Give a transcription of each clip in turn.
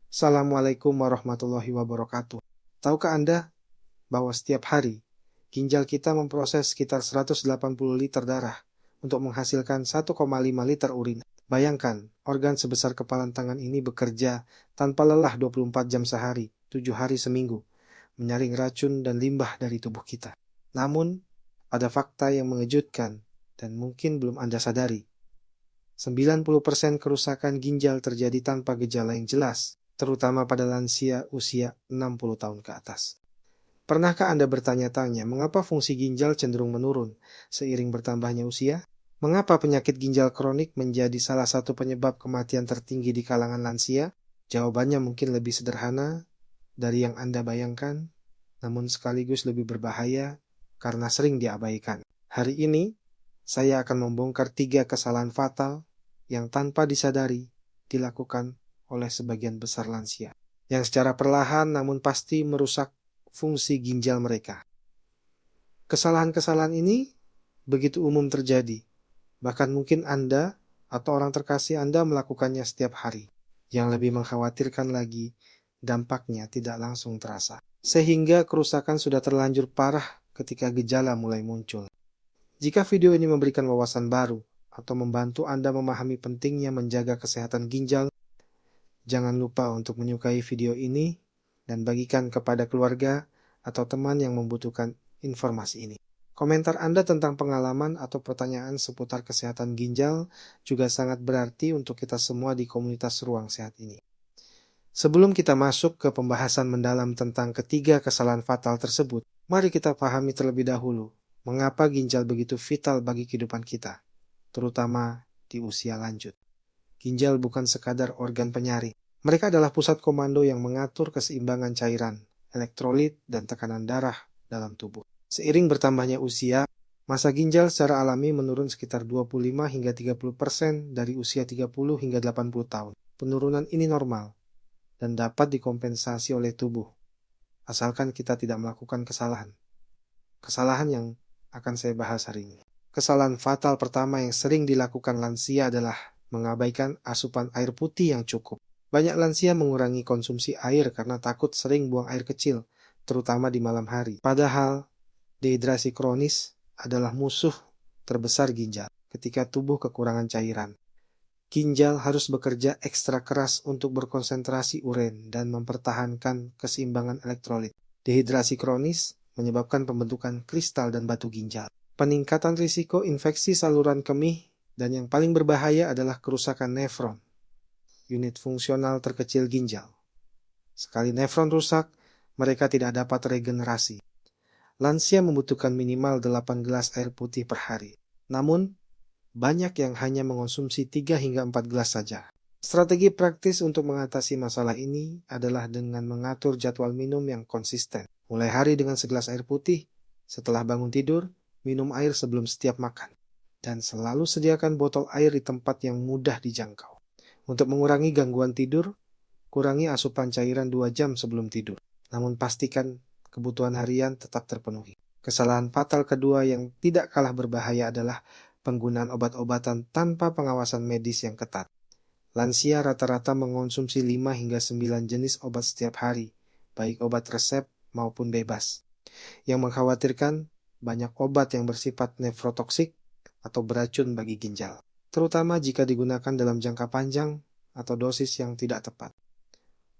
Assalamualaikum warahmatullahi wabarakatuh. Tahukah Anda bahwa setiap hari ginjal kita memproses sekitar 180 liter darah untuk menghasilkan 1,5 liter urin? Bayangkan, organ sebesar kepalan tangan ini bekerja tanpa lelah 24 jam sehari, 7 hari seminggu, menyaring racun dan limbah dari tubuh kita. Namun, ada fakta yang mengejutkan dan mungkin belum Anda sadari. 90% kerusakan ginjal terjadi tanpa gejala yang jelas, terutama pada lansia usia 60 tahun ke atas. Pernahkah Anda bertanya-tanya mengapa fungsi ginjal cenderung menurun seiring bertambahnya usia? Mengapa penyakit ginjal kronik menjadi salah satu penyebab kematian tertinggi di kalangan lansia? Jawabannya mungkin lebih sederhana dari yang Anda bayangkan, namun sekaligus lebih berbahaya karena sering diabaikan. Hari ini, saya akan membongkar 3 kesalahan fatal yang tanpa disadari dilakukan oleh sebagian besar lansia, yang secara perlahan namun pasti merusak fungsi ginjal mereka. Kesalahan-kesalahan ini begitu umum terjadi, bahkan mungkin Anda atau orang terkasih Anda melakukannya setiap hari. Yang lebih mengkhawatirkan lagi, dampaknya tidak langsung terasa, sehingga kerusakan sudah terlanjur parah ketika gejala mulai muncul. Jika video ini memberikan wawasan baru atau membantu Anda memahami pentingnya menjaga kesehatan ginjal, jangan lupa untuk menyukai video ini dan bagikan kepada keluarga atau teman yang membutuhkan informasi ini. Komentar Anda tentang pengalaman atau pertanyaan seputar kesehatan ginjal juga sangat berarti untuk kita semua di komunitas Ruang Sehat ini. Sebelum kita masuk ke pembahasan mendalam tentang ketiga kesalahan fatal tersebut, mari kita pahami terlebih dahulu mengapa ginjal begitu vital bagi kehidupan kita, terutama di usia lanjut. Ginjal bukan sekadar organ penyaring. Mereka adalah pusat komando yang mengatur keseimbangan cairan, elektrolit, dan tekanan darah dalam tubuh. Seiring bertambahnya usia, massa ginjal secara alami menurun sekitar 25 hingga 30% dari usia 30 hingga 80 tahun. Penurunan ini normal dan dapat dikompensasi oleh tubuh, asalkan kita tidak melakukan kesalahan. Kesalahan yang akan saya bahas hari ini. Kesalahan fatal pertama yang sering dilakukan lansia adalah mengabaikan asupan air putih yang cukup. Banyak lansia mengurangi konsumsi air karena takut sering buang air kecil, terutama di malam hari. Padahal, dehidrasi kronis adalah musuh terbesar ginjal ketika tubuh kekurangan cairan. Ginjal harus bekerja ekstra keras untuk berkonsentrasi urin dan mempertahankan keseimbangan elektrolit. Dehidrasi kronis menyebabkan pembentukan kristal dan batu ginjal, peningkatan risiko infeksi saluran kemih, dan yang paling berbahaya adalah kerusakan nefron, unit fungsional terkecil ginjal. Sekali nefron rusak, mereka tidak dapat regenerasi. Lansia membutuhkan minimal 8 gelas air putih per hari. Namun, banyak yang hanya mengonsumsi 3 hingga 4 gelas saja. Strategi praktis untuk mengatasi masalah ini adalah dengan mengatur jadwal minum yang konsisten. Mulai hari dengan segelas air putih, setelah bangun tidur, minum air sebelum setiap makan, dan selalu sediakan botol air di tempat yang mudah dijangkau. Untuk mengurangi gangguan tidur, kurangi asupan cairan 2 jam sebelum tidur, namun pastikan kebutuhan harian tetap terpenuhi. Kesalahan fatal kedua yang tidak kalah berbahaya adalah penggunaan obat-obatan tanpa pengawasan medis yang ketat. Lansia rata-rata mengonsumsi 5 hingga 9 jenis obat setiap hari, baik obat resep maupun bebas. Yang mengkhawatirkan, banyak obat yang bersifat nefrotoksik atau beracun bagi ginjal, terutama jika digunakan dalam jangka panjang atau dosis yang tidak tepat.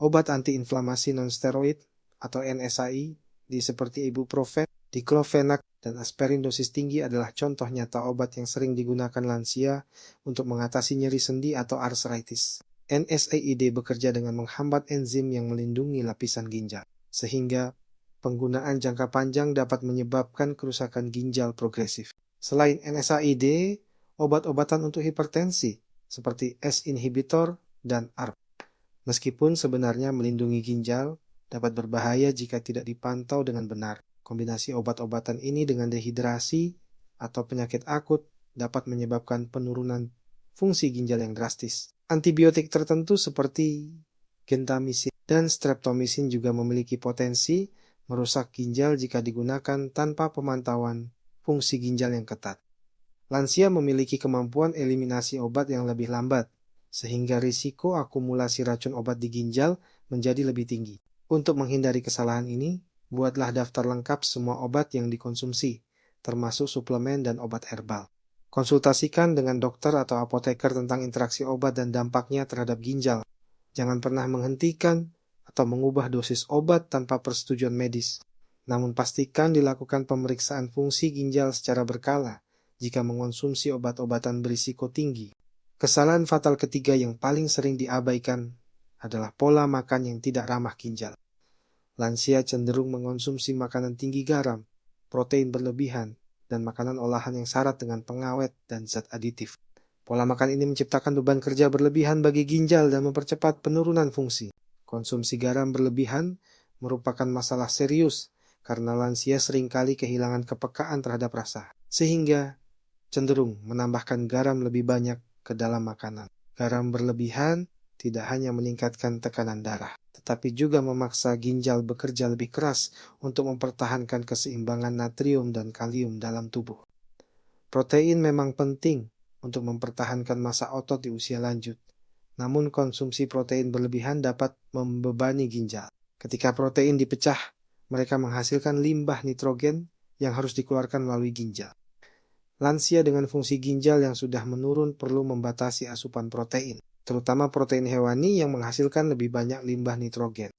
Obat antiinflamasi non-steroid atau NSAI seperti ibuprofen, diclofenac, dan aspirin dosis tinggi adalah contoh nyata obat yang sering digunakan lansia untuk mengatasi nyeri sendi atau arthritis. NSAID bekerja dengan menghambat enzim yang melindungi lapisan ginjal, sehingga penggunaan jangka panjang dapat menyebabkan kerusakan ginjal progresif. Selain NSAID, obat-obatan untuk hipertensi seperti ACE inhibitor dan ARB, meskipun sebenarnya melindungi ginjal, dapat berbahaya jika tidak dipantau dengan benar. Kombinasi obat-obatan ini dengan dehidrasi atau penyakit akut dapat menyebabkan penurunan fungsi ginjal yang drastis. Antibiotik tertentu seperti gentamicin dan streptomycin juga memiliki potensi merusak ginjal jika digunakan tanpa pemantauan fungsi ginjal yang ketat. Lansia memiliki kemampuan eliminasi obat yang lebih lambat, sehingga risiko akumulasi racun obat di ginjal menjadi lebih tinggi. Untuk menghindari kesalahan ini, buatlah daftar lengkap semua obat yang dikonsumsi, termasuk suplemen dan obat herbal. Konsultasikan dengan dokter atau apoteker tentang interaksi obat dan dampaknya terhadap ginjal. Jangan pernah menghentikan atau mengubah dosis obat tanpa persetujuan medis. Namun pastikan dilakukan pemeriksaan fungsi ginjal secara berkala jika mengonsumsi obat-obatan berisiko tinggi. Kesalahan fatal ketiga yang paling sering diabaikan adalah pola makan yang tidak ramah ginjal. Lansia cenderung mengonsumsi makanan tinggi garam, protein berlebihan, dan makanan olahan yang syarat dengan pengawet dan zat aditif. Pola makan ini menciptakan beban kerja berlebihan bagi ginjal dan mempercepat penurunan fungsi. Konsumsi garam berlebihan merupakan masalah serius karena lansia seringkali kehilangan kepekaan terhadap rasa, sehingga cenderung menambahkan garam lebih banyak ke dalam makanan. Garam berlebihan tidak hanya meningkatkan tekanan darah, tetapi juga memaksa ginjal bekerja lebih keras untuk mempertahankan keseimbangan natrium dan kalium dalam tubuh. Protein memang penting untuk mempertahankan massa otot di usia lanjut, namun konsumsi protein berlebihan dapat membebani ginjal. Ketika protein dipecah, mereka menghasilkan limbah nitrogen yang harus dikeluarkan melalui ginjal. Lansia dengan fungsi ginjal yang sudah menurun perlu membatasi asupan protein, terutama protein hewani yang menghasilkan lebih banyak limbah nitrogen.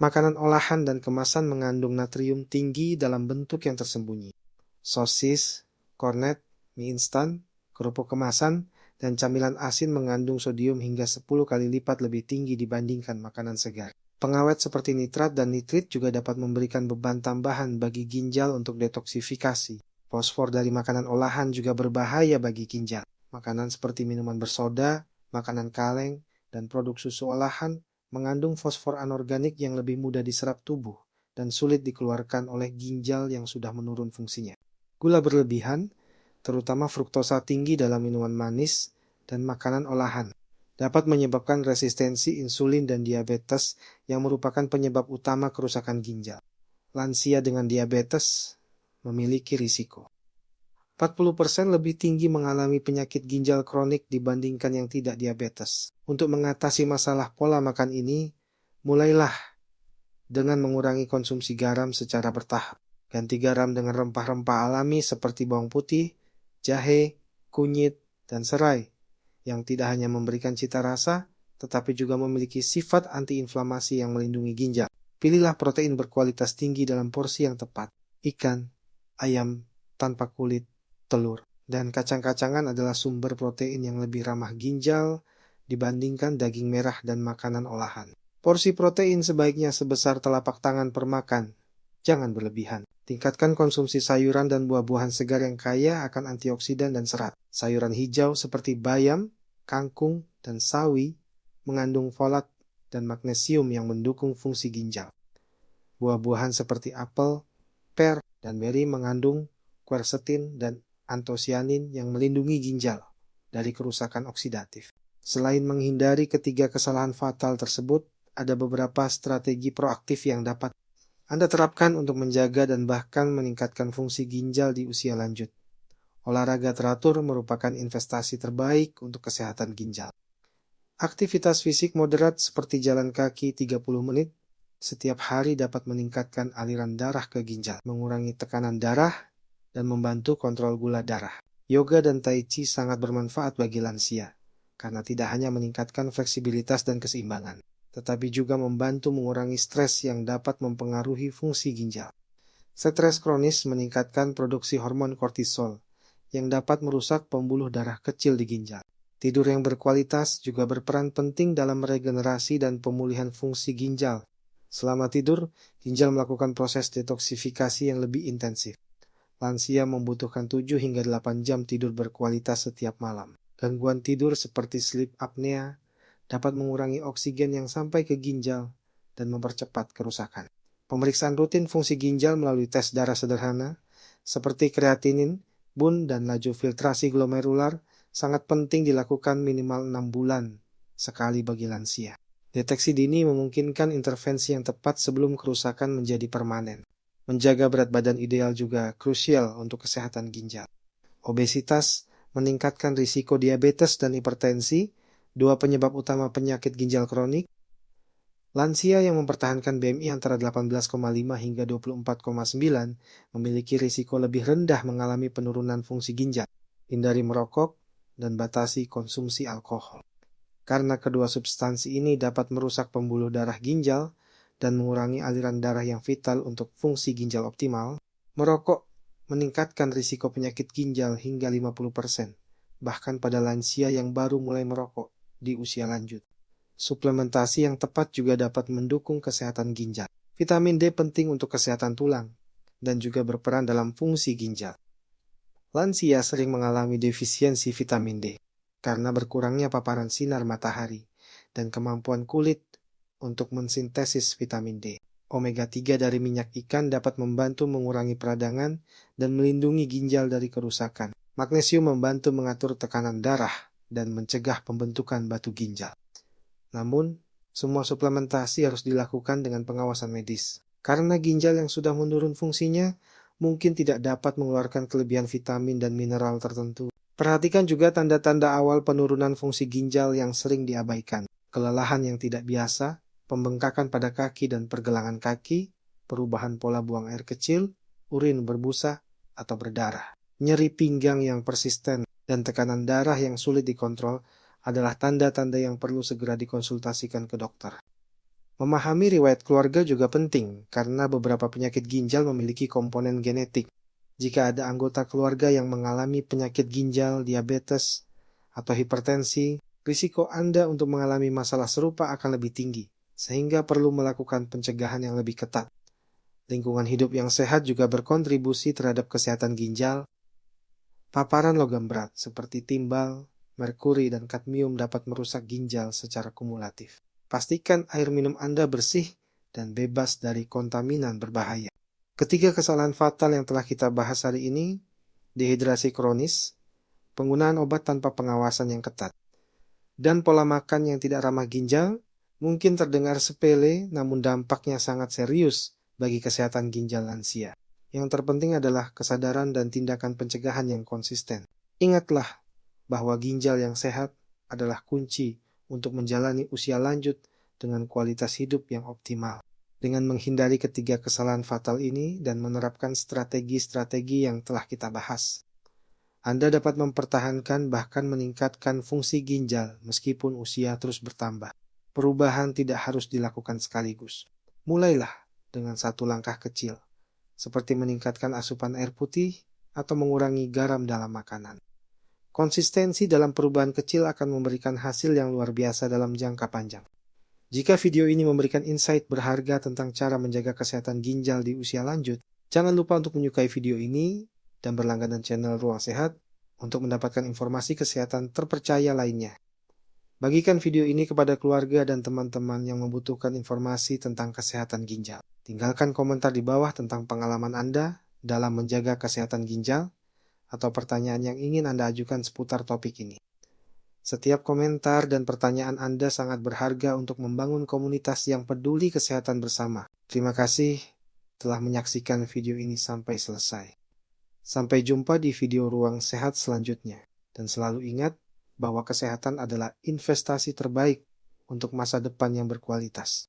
Makanan olahan dan kemasan mengandung natrium tinggi dalam bentuk yang tersembunyi. Sosis, kornet, mie instan, kerupuk kemasan, dan camilan asin mengandung sodium hingga 10 kali lipat lebih tinggi dibandingkan makanan segar. Pengawet seperti nitrat dan nitrit juga dapat memberikan beban tambahan bagi ginjal untuk detoksifikasi. Fosfor dari makanan olahan juga berbahaya bagi ginjal. Makanan seperti minuman bersoda, makanan kaleng, dan produk susu olahan mengandung fosfor anorganik yang lebih mudah diserap tubuh dan sulit dikeluarkan oleh ginjal yang sudah menurun fungsinya. Gula berlebihan, terutama fruktosa tinggi dalam minuman manis dan makanan olahan, dapat menyebabkan resistensi insulin dan diabetes yang merupakan penyebab utama kerusakan ginjal. Lansia dengan diabetes memiliki risiko 40% lebih tinggi mengalami penyakit ginjal kronik dibandingkan yang tidak diabetes. Untuk mengatasi masalah pola makan ini, mulailah dengan mengurangi konsumsi garam secara bertahap. Ganti garam dengan rempah-rempah alami seperti bawang putih, jahe, kunyit, dan serai, yang tidak hanya memberikan cita rasa, tetapi juga memiliki sifat antiinflamasi yang melindungi ginjal. Pilihlah protein berkualitas tinggi dalam porsi yang tepat. Ikan, ayam tanpa kulit, telur, dan kacang-kacangan adalah sumber protein yang lebih ramah ginjal dibandingkan daging merah dan makanan olahan. Porsi protein sebaiknya sebesar telapak tangan per makan, jangan berlebihan. Tingkatkan konsumsi sayuran dan buah-buahan segar yang kaya akan antioksidan dan serat. Sayuran hijau seperti bayam, kangkung, dan sawi mengandung folat dan magnesium yang mendukung fungsi ginjal. Buah-buahan seperti apel, per, dan beri mengandung quercetin dan antosianin yang melindungi ginjal dari kerusakan oksidatif. Selain menghindari ketiga kesalahan fatal tersebut, ada beberapa strategi proaktif yang dapat Anda terapkan untuk menjaga dan bahkan meningkatkan fungsi ginjal di usia lanjut. Olahraga teratur merupakan investasi terbaik untuk kesehatan ginjal. Aktivitas fisik moderat seperti jalan kaki 30 menit setiap hari dapat meningkatkan aliran darah ke ginjal, mengurangi tekanan darah, dan membantu kontrol gula darah. Yoga dan Tai Chi sangat bermanfaat bagi lansia, karena tidak hanya meningkatkan fleksibilitas dan keseimbangan, tetapi juga membantu mengurangi stres yang dapat mempengaruhi fungsi ginjal. Stres kronis meningkatkan produksi hormon kortisol, yang dapat merusak pembuluh darah kecil di ginjal. Tidur yang berkualitas juga berperan penting dalam regenerasi dan pemulihan fungsi ginjal. Selama tidur, ginjal melakukan proses detoksifikasi yang lebih intensif. Lansia membutuhkan 7 hingga 8 jam tidur berkualitas setiap malam. Gangguan tidur seperti sleep apnea dapat mengurangi oksigen yang sampai ke ginjal dan mempercepat kerusakan. Pemeriksaan rutin fungsi ginjal melalui tes darah sederhana seperti kreatinin, BUN, dan laju filtrasi glomerular sangat penting dilakukan minimal 6 bulan sekali bagi lansia. Deteksi dini memungkinkan intervensi yang tepat sebelum kerusakan menjadi permanen. Menjaga berat badan ideal juga krusial untuk kesehatan ginjal. Obesitas meningkatkan risiko diabetes dan hipertensi Dua penyebab utama penyakit ginjal kronik. Lansia yang mempertahankan BMI antara 18,5 hingga 24,9 memiliki risiko lebih rendah mengalami penurunan fungsi ginjal. Hindari merokok dan batasi konsumsi alkohol. Karena kedua substansi ini dapat merusak pembuluh darah ginjal dan mengurangi aliran darah yang vital untuk fungsi ginjal optimal, merokok meningkatkan risiko penyakit ginjal hingga 50%, bahkan pada lansia yang baru mulai merokok di usia lanjut. Suplementasi yang tepat juga dapat mendukung kesehatan ginjal. Vitamin D penting untuk kesehatan tulang dan juga berperan dalam fungsi ginjal. Lansia sering mengalami defisiensi vitamin D karena berkurangnya paparan sinar matahari dan kemampuan kulit untuk mensintesis vitamin D. Omega 3 dari minyak ikan dapat membantu mengurangi peradangan dan melindungi ginjal dari kerusakan. Magnesium membantu mengatur tekanan darah dan mencegah pembentukan batu ginjal. Namun, semua suplementasi harus dilakukan dengan pengawasan medis. Karena ginjal yang sudah menurun fungsinya, mungkin tidak dapat mengeluarkan kelebihan vitamin dan mineral tertentu. Perhatikan juga tanda-tanda awal penurunan fungsi ginjal yang sering diabaikan. Kelelahan yang tidak biasa, pembengkakan pada kaki dan pergelangan kaki, perubahan pola buang air kecil, urin berbusa atau berdarah. Nyeri pinggang yang persisten dan tekanan darah yang sulit dikontrol adalah tanda-tanda yang perlu segera dikonsultasikan ke dokter. Memahami riwayat keluarga juga penting karena beberapa penyakit ginjal memiliki komponen genetik. Jika ada anggota keluarga yang mengalami penyakit ginjal, diabetes, atau hipertensi, risiko Anda untuk mengalami masalah serupa akan lebih tinggi, sehingga perlu melakukan pencegahan yang lebih ketat. Lingkungan hidup yang sehat juga berkontribusi terhadap kesehatan ginjal. Paparan logam berat seperti timbal, merkuri, dan kadmium dapat merusak ginjal secara kumulatif. Pastikan air minum Anda bersih dan bebas dari kontaminan berbahaya. Ketiga kesalahan fatal yang telah kita bahas hari ini, dehidrasi kronis, penggunaan obat tanpa pengawasan yang ketat, dan pola makan yang tidak ramah ginjal, mungkin terdengar sepele namun dampaknya sangat serius bagi kesehatan ginjal lansia. Yang terpenting adalah kesadaran dan tindakan pencegahan yang konsisten. Ingatlah bahwa ginjal yang sehat adalah kunci untuk menjalani usia lanjut dengan kualitas hidup yang optimal. Dengan menghindari ketiga kesalahan fatal ini dan menerapkan strategi-strategi yang telah kita bahas, Anda dapat mempertahankan bahkan meningkatkan fungsi ginjal meskipun usia terus bertambah. Perubahan tidak harus dilakukan sekaligus. Mulailah dengan satu langkah kecil, seperti meningkatkan asupan air putih atau mengurangi garam dalam makanan. Konsistensi dalam perubahan kecil akan memberikan hasil yang luar biasa dalam jangka panjang. Jika video ini memberikan insight berharga tentang cara menjaga kesehatan ginjal di usia lanjut, jangan lupa untuk menyukai video ini dan berlangganan channel Ruang Sehat untuk mendapatkan informasi kesehatan terpercaya lainnya. Bagikan video ini kepada keluarga dan teman-teman yang membutuhkan informasi tentang kesehatan ginjal. Tinggalkan komentar di bawah tentang pengalaman Anda dalam menjaga kesehatan ginjal atau pertanyaan yang ingin Anda ajukan seputar topik ini. Setiap komentar dan pertanyaan Anda sangat berharga untuk membangun komunitas yang peduli kesehatan bersama. Terima kasih telah menyaksikan video ini sampai selesai. Sampai jumpa di video Ruang Sehat selanjutnya. Dan selalu ingat bahwa kesehatan adalah investasi terbaik untuk masa depan yang berkualitas.